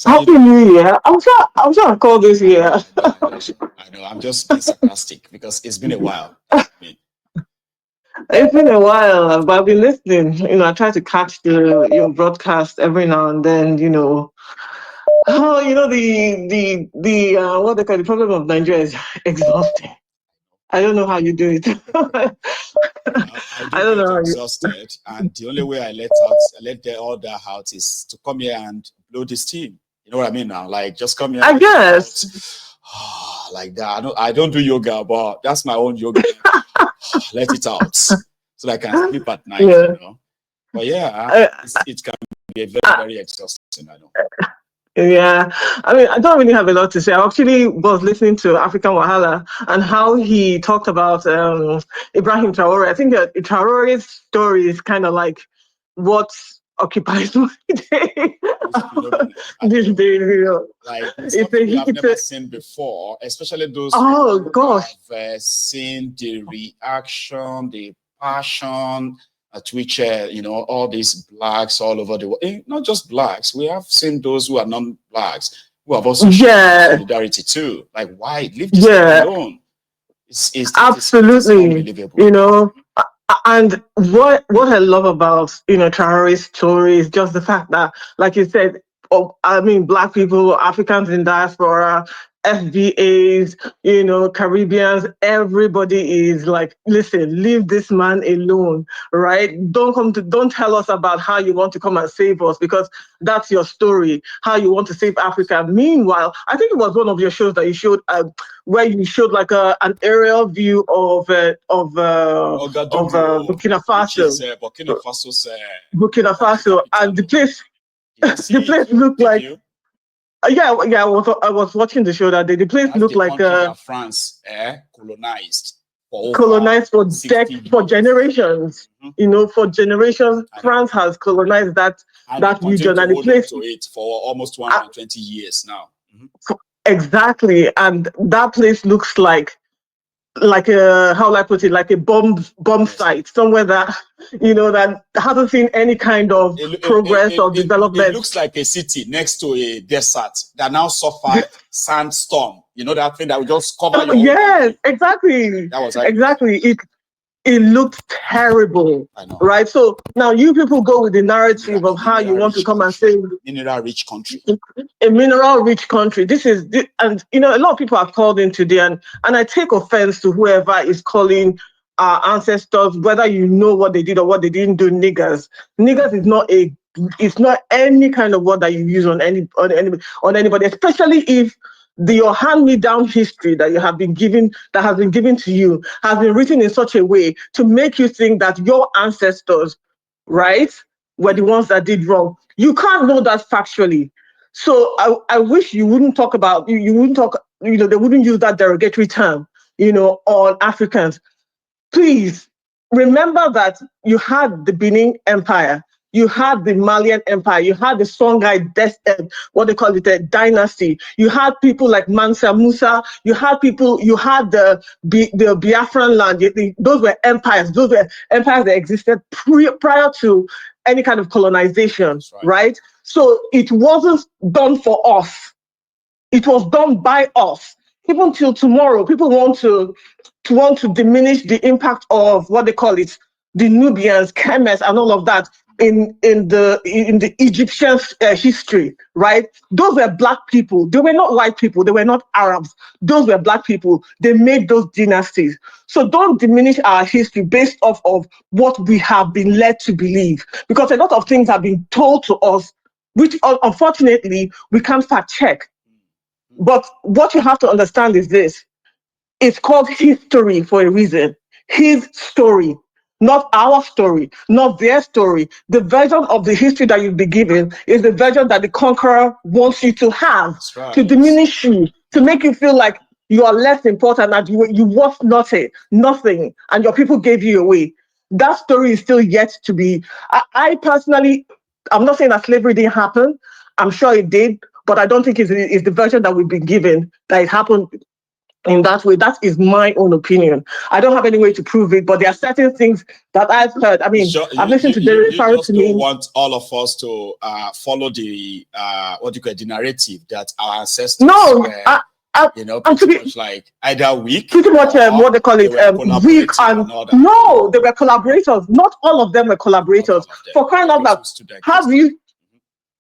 So Happy New Year. I'm trying to call this year. I know. I'm just being sarcastic because it's been a while. I mean, It's been a while, but I've been listening. I try to catch the your broadcast every now and then. Oh, the what they call the problem of Nigeria is exhausting. I don't know how you do it. I I do don't get know how you. exhausted, and the only way I let all that out is to come here and blow this steam. You know what I mean now? Like just come here, I let it out, guess. like that. I don't do yoga, but that's my own yoga. Let it out so that I can sleep at night. Yeah. But yeah, Uh, it can be very uh, very exhausting. I know. Yeah, I mean, I don't really have a lot to say. I actually was listening to African Wahala and how he talked about Ibrahim Traore. I think that Traore's story is kind of like what occupies my day Most phenomenal. I these know. days. Like it's It's a, something we have it's a, never seen before, especially those oh who gosh, have seen the reaction, the passion at which all these blacks all over the world. Not just blacks, we have seen those who are non-blacks who have also shown yeah, solidarity too. Like, why leave this guy yeah, alone? It is absolutely. unbelievable. And what I love about Traore's story is just the fact that, like you said, I mean, Black people, Africans in diaspora, FBAs, Caribbeans, everybody is like, listen, leave this man alone, right? Don't tell us about how you want to come and save us because that's your story, how you want to save Africa. Meanwhile, I think it was one of your shows that you showed where you showed like an aerial view Ouagadougou, Burkina which is Faso, Burkina Faso's Burkina country Faso, and capital. the Did you see it? place looked Did like you? yeah. I was watching the show that day. The place That's looked the like country that France colonized for over colonized for 60 for years. generations. Mhm. For generations, I know. France has colonized And they that continue region, to and the hold on place to it for almost uh, 120 years now. exactly, and that place looks like a how will I put it, like a bomb Honestly. site somewhere that that hasn't seen any kind of It, it, progress it, or it, it development. looks like a city next to a desert that now suffered sandstorm. You know that thing that will just cover your whole Yes, country. exactly, That was how it looks like. exactly. It looked terrible, I know. right? So now you people go with the Mineral, narrative a of how you mineral want to rich come and country. save Mineral rich country. a mineral-rich country. And a lot of people have called in today, and I take offense to whoever is calling our ancestors, whether you know what they did or what they didn't do, niggers. Niggers is not it's not any kind of word that you use on anybody, especially if your hand-me-down history that you have been given, that has been given to you, has been written in such a way to make you think that your ancestors, right, were the ones that did wrong. You can't know that factually. So I wish you wouldn't talk about you wouldn't talk, they wouldn't use that derogatory term, on Africans. Please remember that you had the Benin Empire, you had the Malian Empire, you had the Songhai, what they call it, a dynasty. You had people like Mansa Musa. You had the Biafran land. Those were empires. Those were empires that existed prior to any kind of colonization, That's right. right? So it wasn't done for us. It was done by us. Even till tomorrow, people want to diminish the impact of what they call it, the Nubians, Chemists, and all of that in the Egyptian history, right? Those were black people. They were not white people. They were not Arabs. Those were black people. They made those dynasties. So don't diminish our history based off of what we have been led to believe, because a lot of things have been told to us, which unfortunately we can't fact check. But what you have to understand is this: it's called history for a reason. His story, not our story, not their story. The version of the history that you'll be given is the version that the conqueror wants you to have, That's to right. diminish you, to make you feel like you are less important, that you worth nothing, and your people gave you away. That story is still yet to be. I personally, I'm not saying that slavery didn't happen. I'm sure it did, but I don't think it's the version that we've been given that it happened in that way. That is my own opinion. I don't have any way to prove it, but there are certain things that I've heard. I mean, I've listened to Derek You just don't want all of us to follow the what do you call it, the narrative that our ancestors were, you know, pretty much like either weak, pretty much what they call it, weak, and no, they were collaborators. Not all of them were collaborators. For crying out loud,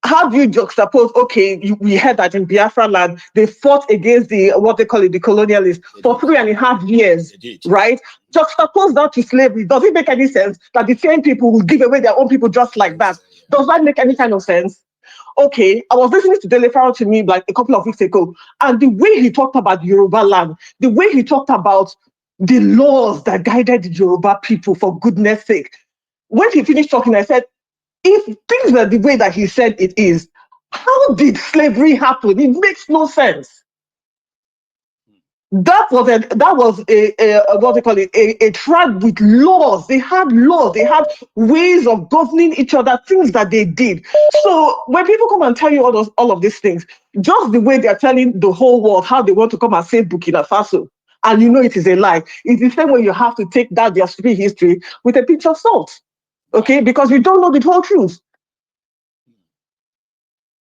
how do you juxtapose? Okay, we heard that in Biafra land they fought against the what they call it, the colonialists for 3.5 years, right? Juxtapose that to slavery. Does it make any sense that the same people will give away their own people just like that? Does that make any kind of sense? Okay, I was listening to Dele Farrell to me like a couple of weeks ago, and the way he talked about Yoruba land, the way he talked about the laws that guided the Yoruba people, for goodness sake. When he finished talking, I said, if things were the way that he said it is, how did slavery happen? It makes no sense. That was a what they call it, a tribe with laws. They had laws, they had ways of governing each other, things that they did. So when people come and tell you all of these things, just the way they're telling the whole world how they want to come and save Burkina Faso, and you know it is a lie, it's the same way you have to take that their stupid history with a pinch of salt. Okay, because you don't know the whole truth.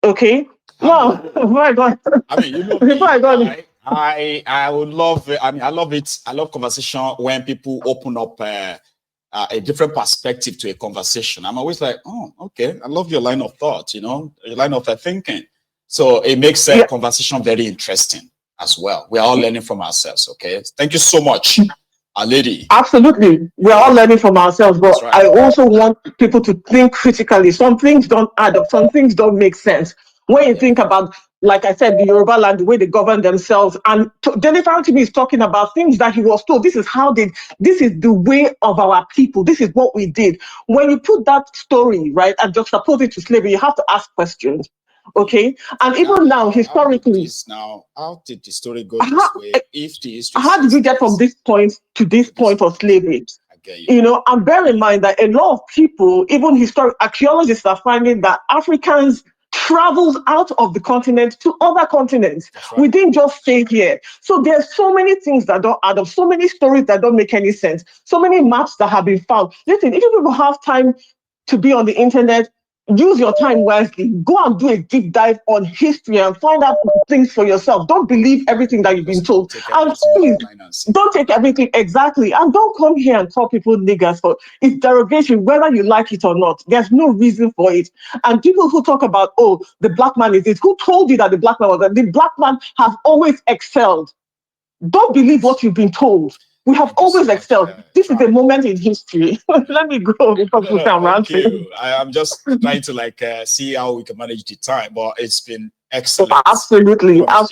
Okay, now before I go, I mean, you know, before I go, I would love. I mean, I love it. I love conversation when people open up a different perspective to a conversation. I'm always like, oh, okay, I love your line of thought. You know, your line of thinking. So it makes a conversation very interesting as well. We are all learning from ourselves. Okay, thank you so much. A lady. Absolutely. We're all learning from ourselves, but right. I also want people to think critically. Some things don't add up, some things don't make sense. When you think about, like I said, the Yoruba land, the way they govern themselves, and Dele Farrell to me is talking about things that he was told, this is the way of our people, this is what we did. When you put that story, right, and juxtapose it to slavery, you have to ask questions. Okay, and even now historically, how did the story go this way? If the history, how did we get from this point to this point of slavery? You know, and bear in mind that a lot of people, even historic archaeologists, are finding that Africans traveled out of the continent to other continents. Right. We didn't just stay here. So there's so many things that don't add up, so many stories that don't make any sense, so many maps that have been found. Listen, if people have time to be on the internet, use your time wisely. Go and do a deep dive on history and find out things for yourself. Don't believe everything that you've been told. And please, don't take everything exactly. And don't come here and call people niggers for it's derogation, whether you like it or not. There's no reason for it. And people who talk about, oh, the black man is this, who told you that the black man was that? The black man has always excelled. Don't believe what you've been told. We have always excelled. This is a moment in history. Let me go before people come around. I'm just trying to see how we can manage the time, but it's been excellent. Absolutely. I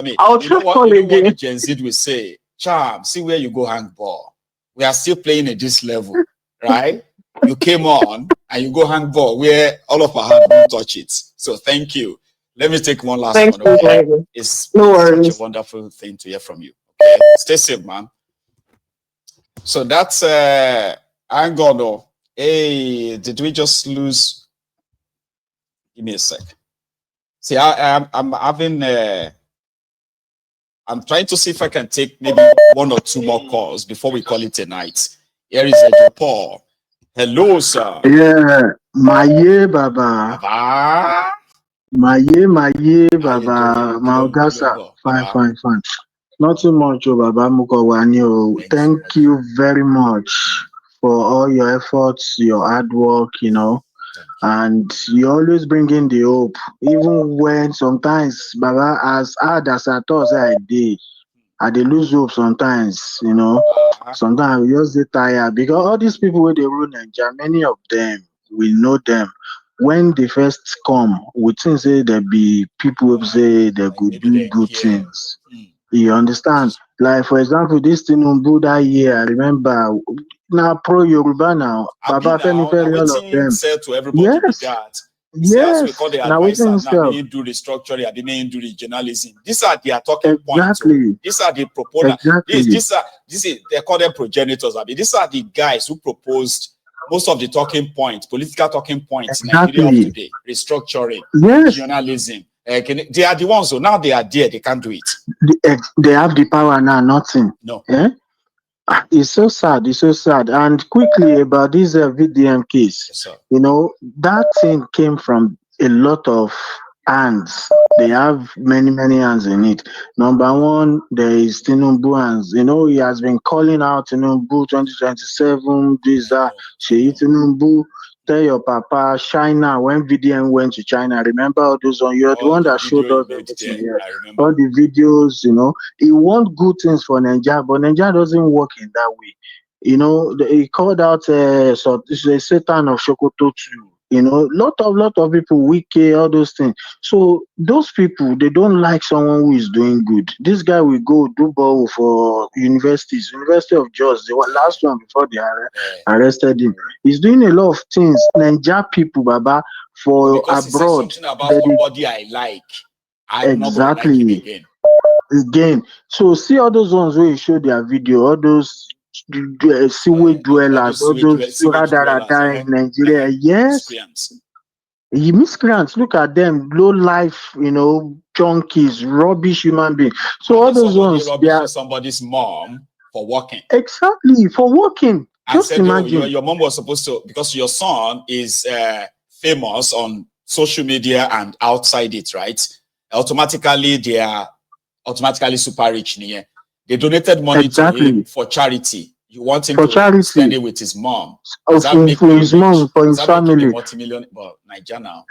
mean, I'll try what the Gen Z will say, Charm, see where you go hang ball. We are still playing at this level, right? You came on and you go hang ball where all of our hands won't touch it. So thank you. Let me take one last one. Okay? It's such a wonderful thing to hear from you. Okay? Stay safe, man. So that's hang on though. Hey, did we just lose? Give me a sec. See, I'm having I'm trying to see if I can take maybe 1 or 2 more calls before we call it a night. Here is Paul. Hello, sir. Yeah, Maye Baba. Baba. Maye Baba. Maugasa. Fine. Nothing much, Baba Mukawanyo. Thank you very much for all your efforts, your hard work, you know. And you always bring in the hope, even when sometimes, Baba, as hard as I thought I did lose hope sometimes, you know. Sometimes we just get tired because all these people where they rule Nigeria, many of them, we know them. When they first come, we think say there be people who say they could do good things. You understand? Like for example, this thing on Buddha year, I remember now pro Yoruba now, Baba Femi Feri, all of them. Said to everybody yes. We call the advisor now, they do restructuring, they may do regionalism. These are their talking points. These are the proponents. They call them progenitors. I mean, these are the guys who proposed most of the talking points, political talking points in Nigeria of today. Restructuring, regionalism. They are the ones, so now they are there, they can't do it. They have the power now, nothing. No. Eh? It's so sad. It's so sad. And quickly about this VDM case, Yes, sir. you know, that thing came from a lot of hands. They have many hands in it. Number one, there is Tinubu hands. You know, he has been calling out Tinubu 2027, this, that. Sheyi Tinubu, tell your papa, China, when VDM went to China, remember all those on you're the one that showed us everything here. All the videos, you know. He want good things for Nigeria, but Nigeria doesn't work in that way. You know, he called out so this is a Satan of Sokoto too. You know, lot of people, wiki, all those things. So those people, they don't like someone who is doing good. This guy will go do ball for universities, University of Jos, the last one before they arrested him. He's doing a lot of things. Nigeria people, Baba, for because abroad. He says something about somebody I like. I'm exactly. not gonna like him again. So see all those ones where you show their video, all those sewage dwellers, all those radar in Nigeria. Yes. Miscreants, look at them, low life, you know, junkies, rubbish human beings. So all those ones, they are somebody's mom for working. Exactly, for working. Just said, imagine. Your mom was supposed to, because your son is famous on social media and outside it, right? Automatically, they are automatically super rich. They donated money to him for charity. You want him to spend it with his mom. For his mom, for his family. Multi-million, well, Nigeria now.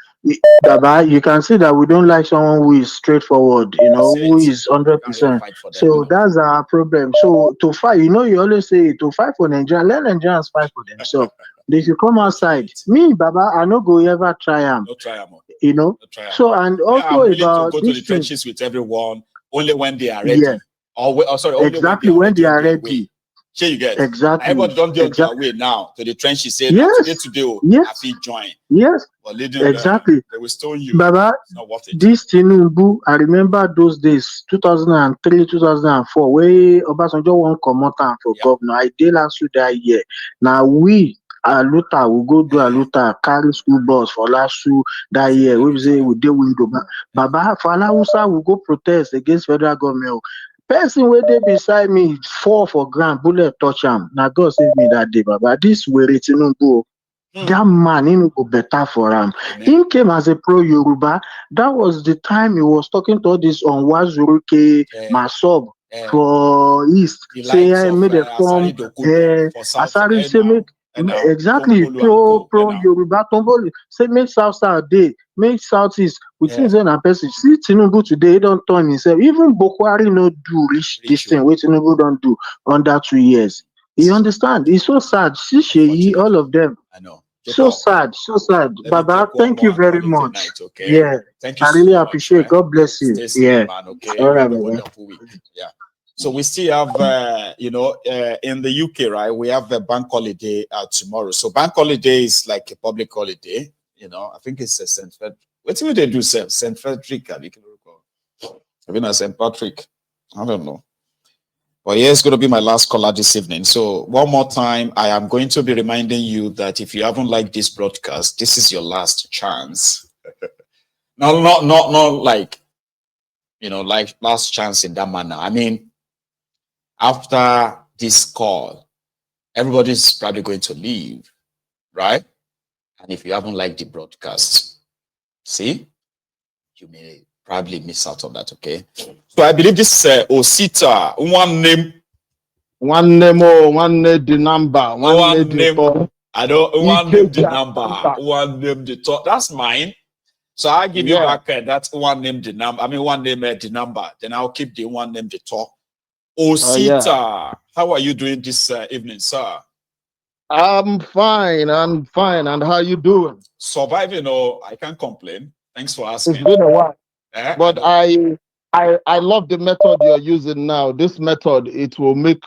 Baba, you can see that we don't like someone who is straightforward, you know, who is 100%. So that's our problem. So to fight, you know, you always say to fight for Nigeria, let Nigerians fight for themselves. They should come outside. Me, Baba, I no go ever try them. No try them. You know. So and also I'm willing about to go to the trenches with everyone only when they are ready. Yeah. Only exactly when they are ready. Sure, you get exactly. Everybody don't do their way now to the trenches. Say today, happy join. Yes, exactly. They will stone you. Baba, it's not worth it. This Tinubu, I remember those days, 2003, 2004, where Obasanjo won come out for governor. I did last that year. Now we Aluta will go do Aluta, carry school bus for last that year. We say we deal window. Baba Falausa will go protest against federal government. Person where they beside me fall for ground, bullet touch him. Now God save me that day, Baba. This way Tinubu. That man, he go better for him. He came as a pro-Yoruba. That was the time he was talking to all this on Wazuruke, Masob for East. Say I made a form. Asari say make exactly pro-Yoruba. Say make South Day, make Southeast. With things in a person. See Tinubu today, he don't turn himself. Even Bokwari no do reach this thing. What Tinubu don't do under 2 years. You understand? It's so sad. See Sheyi, all of them. I know. So sad. Baba, thank you very much. Tonight, okay? Yeah. Thank you. I really appreciate. God bless you. Stay man, okay? All right, wonderful week. Yeah. So we still have, in the UK, right? We have a bank holiday tomorrow. So bank holiday is like a public holiday. You know, I think it's a St. Frederick. What do they do? St. Frederick? I mean, St. Patrick. I don't know. But yeah, it's going to be my last caller this evening. So one more time, I am going to be reminding you that if you haven't liked this broadcast, this is your last chance. not like, like last chance in that manner. I mean, after this call, everybody's probably going to leave, right? And if you haven't liked the broadcast, see, you may probably miss out on that, okay? So I believe this Osita, one name the number, one name. I don't one name the number, one name the top. That's mine. So I give you back that one name the number. I mean one name the number. Then I'll keep the one name the top. Osita, how are you doing this evening, sir? I'm fine. And how you doing? Surviving, I can't complain. Thanks for asking. It's been a while. But I love the method you're using now. This method, it will make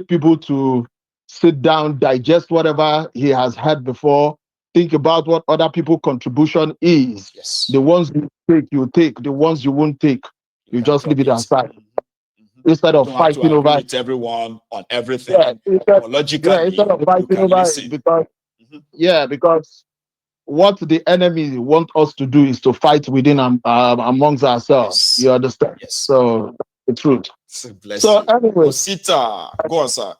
people to sit down, digest whatever he has had before, think about what other people's contribution is. Yes. The ones you take. The ones you won't take, you just leave it aside. Instead of fighting over it, everyone on everything. Logically, instead of fighting over it, because what the enemy want us to do is to fight within amongst ourselves. Yes. You understand? Yes. So the truth. Bless so you. anyway, Osita, go on, sir.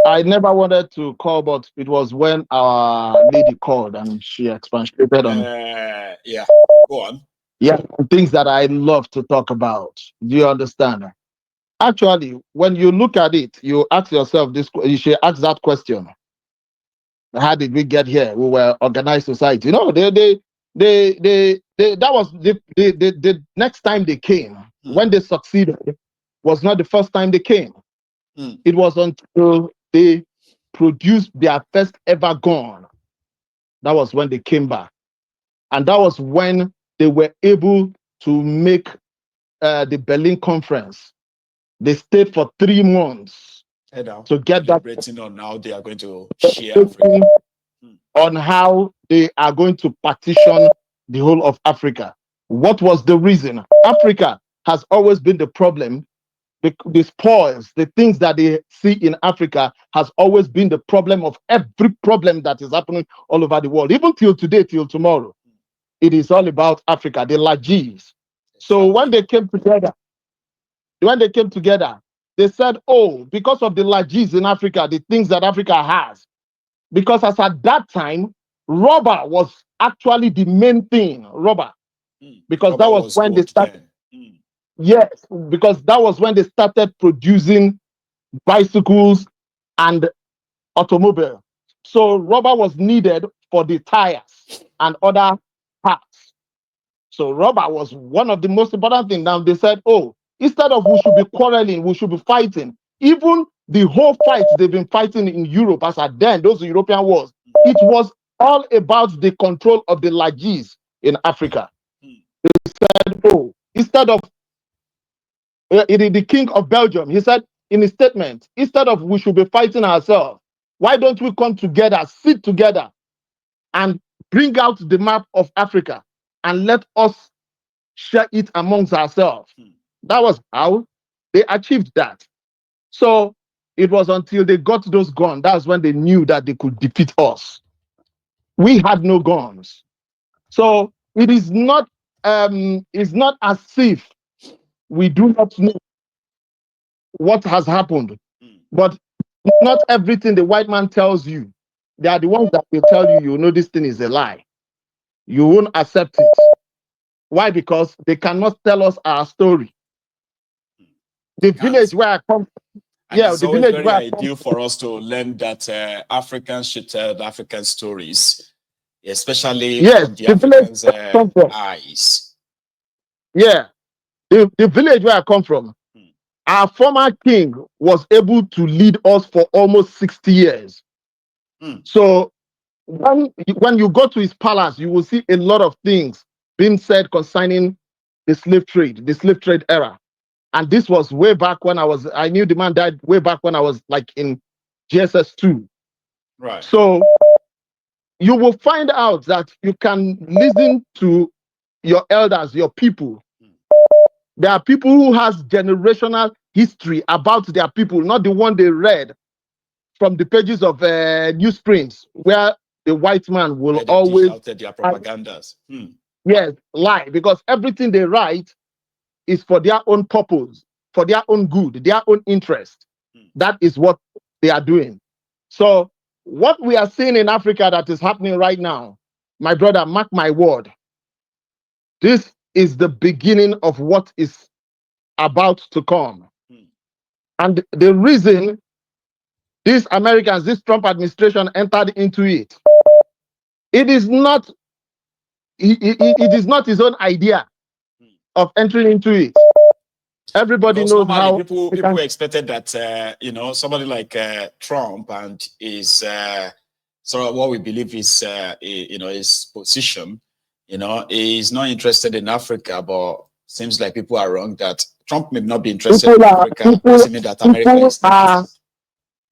I never wanted to call, but it was when our lady called and she expatiated on yeah, go on. Yeah, things that I love to talk about. Do you understand? Actually, when you look at it, you ask yourself this. You should ask that question: how did we get here? We were organized society. No, that was the next time they came. When they succeeded, was not the first time they came. It was until they produced their first ever gun. That was when they came back, and that was when they were able to make the Berlin Conference. They stayed for 3 months to get that. On how they are going to share Africa. On how they are going to partition the whole of Africa. What was the reason? Africa has always been the problem. The spoils, the things that they see in Africa has always been the problem of every problem that is happening all over the world. Even till today, till tomorrow, it is all about Africa, the Lajis. So when they came together, they said, oh, because of the Lajis in Africa, the things that Africa has, because as at that time, rubber was actually the main thing, rubber. Because rubber that was when they started. Yes, because that was when they started producing bicycles and automobiles. So rubber was needed for the tires and other parts. So rubber was one of the most important things. Now they said, oh, instead of we should be quarreling, we should be fighting. Even the whole fight they've been fighting in Europe as at then, those European wars, it was all about the control of the Lajis in Africa. They said, oh, instead of the king of Belgium, he said in his statement, instead of we should be fighting ourselves, why don't we come together, sit together, and bring out the map of Africa and let us share it amongst ourselves. That was how they achieved that. So it was until they got those guns, that's when they knew that they could defeat us. We had no guns. So it is not it's not as if we do not know what has happened. But not everything the white man tells you, they are the ones that will tell you, you know, this thing is a lie. You won't accept it. Why? Because they cannot tell us our story. The village where I come from, it's the village very ideal for us to learn that Africans should tell the African stories, especially from the Africans' eyes. Yeah, the village where I come from, our former king was able to lead us for almost 60 years. So when you go to his palace, you will see a lot of things being said concerning the slave trade era. And this was way back when I knew the man died way back when I was like in GSS 2. Right. So you will find out that you can listen to your elders, your people. There are people who has generational history about their people, not the one they read from the pages of newsprints, where the white man will always shouted their propagandas. Yes, lie, because everything they write is for their own purpose, for their own good, their own interest. That is what they are doing. So what we are seeing in Africa that is happening right now, my brother, mark my word, this is the beginning of what is about to come. And the reason these Americans, this Trump administration entered into it, it is not his own idea of entering into it. Everybody knows how people expected that somebody like Trump and his sort of what we believe is his position, is not interested in Africa, but seems like people are wrong that Trump may not be interested in Africa. Doesn't mean that America is not.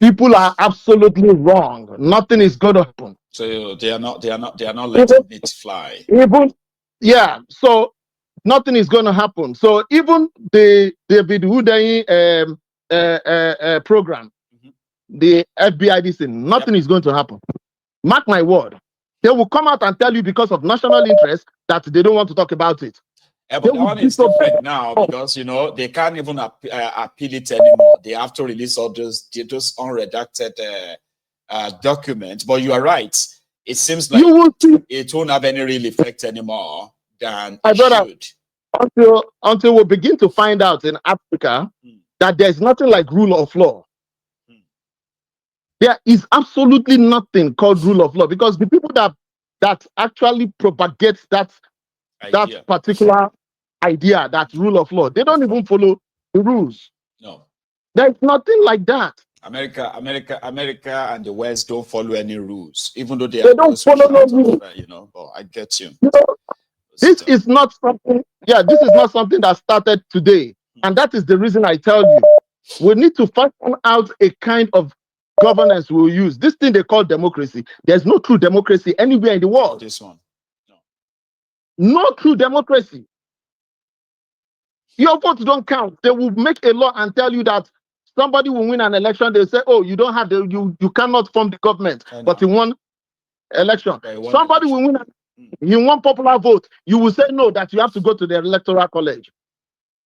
People are absolutely wrong. Nothing is going to happen. So they are not letting it fly. So nothing is going to happen. So even the David Hudayi program, the FBI, this thing, nothing is going to happen. Mark my word. They will come out and tell you because of national interest that they don't want to talk about it. Yeah, but that one is different now because, they can't even appeal it anymore. They have to release all those unredacted documents. But you are right. It seems like it won't have any real effect anymore than it should. Until we begin to find out in Africa that there's nothing like rule of law. There is absolutely nothing called rule of law because the people that actually propagate that particular idea, that rule of law, they don't even follow the rules. No. There's nothing like that. America and the West don't follow any rules, even though they don't follow no rules. But I get you. This is not something that started today. And that is the reason I tell you, we need to find out a kind of governance we'll use. This thing they call democracy. There's no true democracy anywhere in the world. This one. No true democracy. Your votes don't count. They will make a law and tell you that somebody will win an election. They'll say, oh, you don't have you cannot form the government. But in one election, somebody will win in one popular vote. You will say no, that you have to go to the electoral college.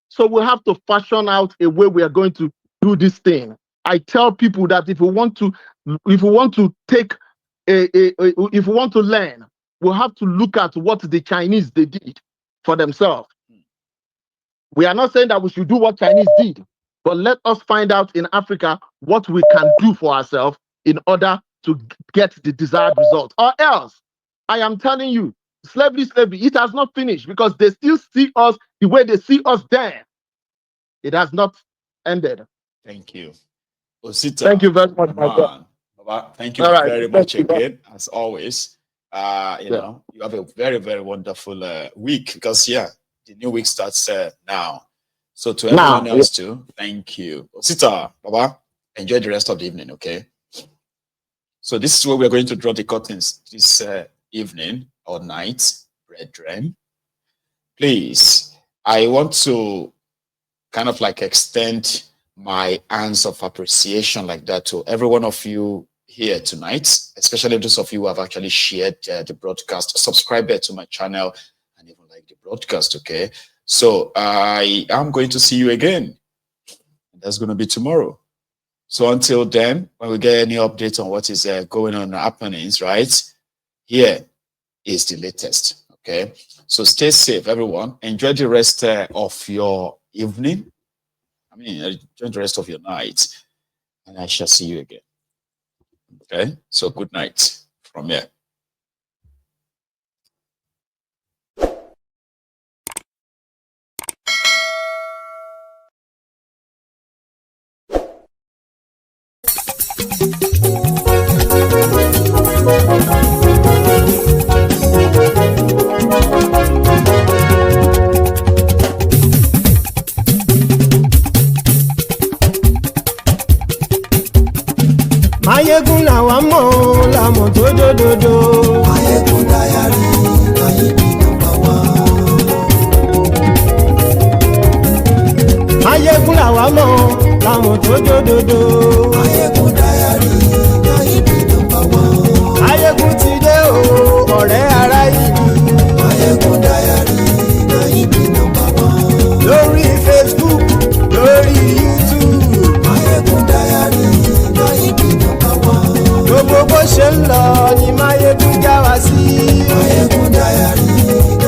So we have to fashion out a way we are going to do this thing. I tell people that if we want to learn, we have to look at what the Chinese they did for themselves. We are not saying that we should do what Chinese did, but let us find out in Africa what we can do for ourselves in order to get the desired result. Or else, I am telling you, slavery, it has not finished because they still see us the way they see us then. It has not ended. Thank you. Osita, thank you very much, my friend. Baba, thank you very much again, as always. You have a very, very wonderful week because, the new week starts now. So to everyone else too, thank you. Osita, Baba, enjoy the rest of the evening, okay? So this is where we're going to draw the curtains this evening or night, brethren. Please, I want to kind of like extend my hands of appreciation like that to every one of you here tonight, especially those of you who have actually shared the broadcast, subscribed to my channel, and even like the broadcast, okay? So I am going to see you again. That's going to be tomorrow. So until then, when we get any updates on what is going on happenings, right? Here is the latest, okay? So stay safe, everyone. Enjoy the rest of your evening. Enjoy the rest of your night. And I shall see you again. Okay? So good night from here. Ayégún làwa mọ̀ làmọ̀ tó dòdòdò. Ayégún dáyàrí ayébí nọ́mbà wá. Ayégún làwa mọ̀ làmọ̀ tó dòdòdò. Ayégún dáyàrí ayébí nọ́mbà wá. Ayégún ti dé o ọ̀rẹ́ ará yìí. Ayégún dáyàrí ayébí nọ́mbà wá. Lórí Facebook, lórí YouTube. Ayégún dáyàrí ayébí nọ́mbà wá. Gbogbo bó ṣe ń lọ ni Máyégún já wa sí. Máyégún dáyàrí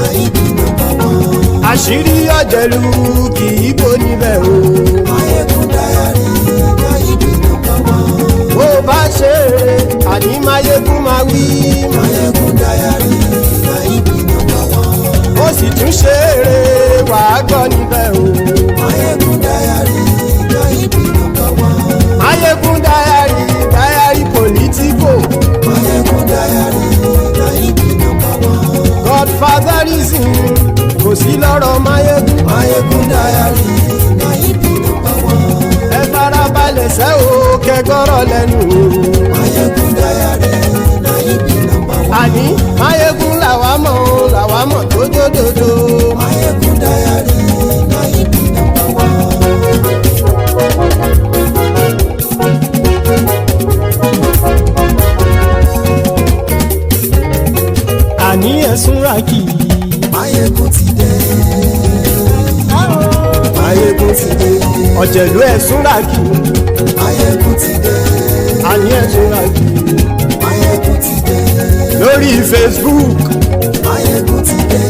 ayébí nọ́mbà wá. Àṣírí ọ̀jẹ̀lú kì í bò níbẹ̀ o. Máyégún dáyàrí ayébí nọ́mbà wá. Bó bá ṣe eré àní Máyégún máa wí. Máyégún dáyàrí ayébí nọ́mbà wá. Ó sì tún ṣe eré wàá gbọ́ níbẹ̀ o. Máyégún dáyàrí ayébí nọ́mbà wá. Máyégún dáyàrí politico. Máyégún dáyàrí ayébí nọ́mbà wá. Godfatherism kò sí lọ́rọ̀ Máyégún. Máyégún dáyàrí ayébí nọ́mbà wá. Ẹ farabalẹ̀ sẹ́ o kẹgọ́rọ̀ lẹ́nu o. Máyégún dáyàrí ayébí nọ́mbà wá. Àní Máyégún làwa mọ̀ tó dòdòdò. Máyégún dáyàrí ayébí nọ́mbà wá. ọ̀jẹ̀lú ẹ̀sùn làkì. Máyégún ti dé. Àní ẹ̀sùn làkì. Máyégún ti dé. Lórí Facebook. Máyégún ti dé.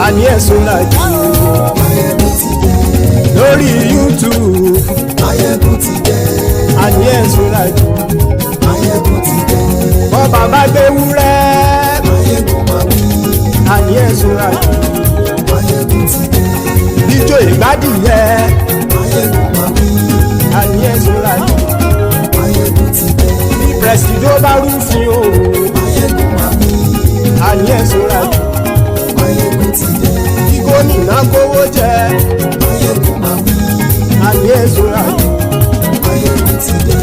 Àní ẹ̀sùn làkì. Máyégún ti dé. Lórí YouTube. Máyégún ti dé. Àní ẹ̀sùn làkì. Máyégún ti dé. Wọ́n bàbá gbé wúrẹ́. Máyégún máa wí. Àní ẹ̀sùn làkì. Máyégún ti dé. Ijó ìgbádìyẹ. Máyégún máa wí. Àní ẹ̀sùn làkì. Máyégún ti dé. Bí pẹ̀sìdó bá rúfin o. Máyégún máa wí. Àní ẹ̀sùn làkì. Máyégún ti dé. Kí gómìnà kówó jẹ. Máyégún máa wí. Àní ẹ̀sùn làkì. Máyégún ti dé.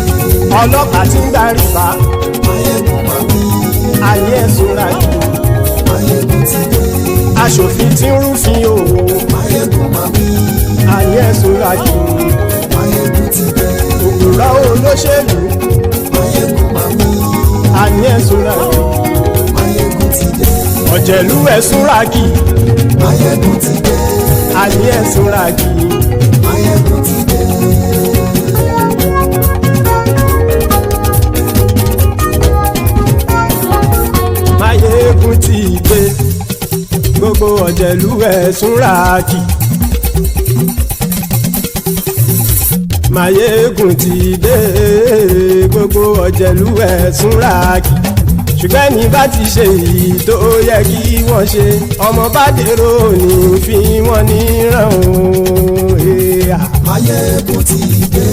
Ọlọ́pàá tí ń darí bá. Máyégún máa wí. Àní ẹ̀sùn làkì. Máyégún ti dé. Aṣòfin tí ń rúfin o. Máyégún máa wí. Àní ẹ̀sùn làkì. Máyégún ti dé. Òpùrọ́ olóṣèlú. Máyégún máa wí. Àní ẹ̀sùn làkì. Máyégún ti dé. Ọ̀jẹ̀lú ẹ̀sùn làkì. Máyégún ti dé. Àní ẹ̀sùn làkì. Máyégún ti dé. Máyégún ti dé. Gbogbo ọ̀jẹ̀lú ẹ̀sùn làkì. Máyégún ti dé. Gbogbo ọ̀jẹ̀lú ẹ̀sùn làkì. Ṣùgbọ́n ní bá ti ṣe èyí tó yẹ kí wọ́n ṣe, ọmọ bá dèrò ní fi wọ́n níran o. Máyégún ti dé.